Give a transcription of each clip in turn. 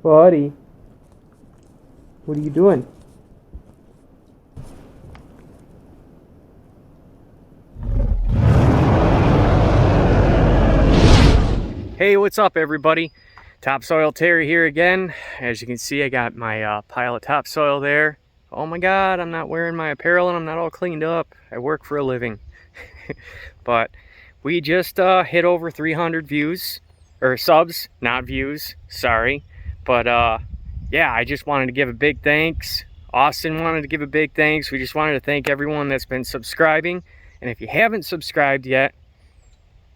Buddy, what are you doing? Hey, what's up everybody? Topsoil Terry here again. As you can see, I got my pile of topsoil there. Oh my god, I'm not wearing my apparel and I'm not all cleaned up. I work for a living. But we just hit over 300 views, or subs, not views, sorry. But yeah, I just wanted to give a big thanks. Austin wanted to give a big thanks. We just wanted to thank everyone that's been subscribing. And if you haven't subscribed yet,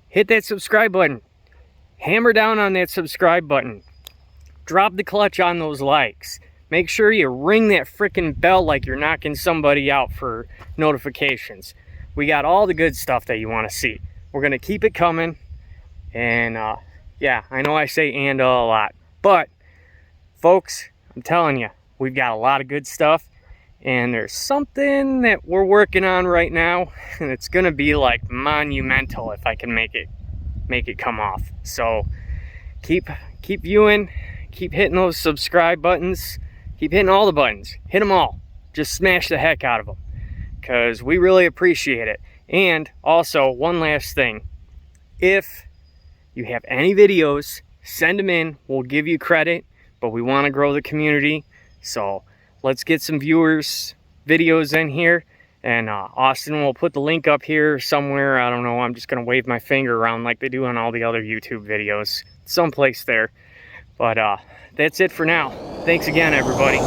hit that subscribe button. Hammer down on that subscribe button. Drop the clutch on those likes. Make sure you ring that freaking bell like you're knocking somebody out for notifications. We got all the good stuff that you want to see. We're going to keep it coming. And yeah, I know I say and a lot. But folks, I'm telling you, we've got a lot of good stuff. And there's something that we're working on right now. And it's going to be like monumental if I can make it come off. So keep viewing, keep hitting those subscribe buttons, keep hitting all the buttons, hit them all, just smash the heck out of them, because we really appreciate it. And also, one last thing, if you have any videos, send them in, we'll give you credit, but we want to grow the community, so let's get some videos in here. And Austin will put the link up here somewhere. I don't know. I'm just going to wave my finger around like they do on all the other YouTube videos. Someplace there. But that's it for now. Thanks again, everybody.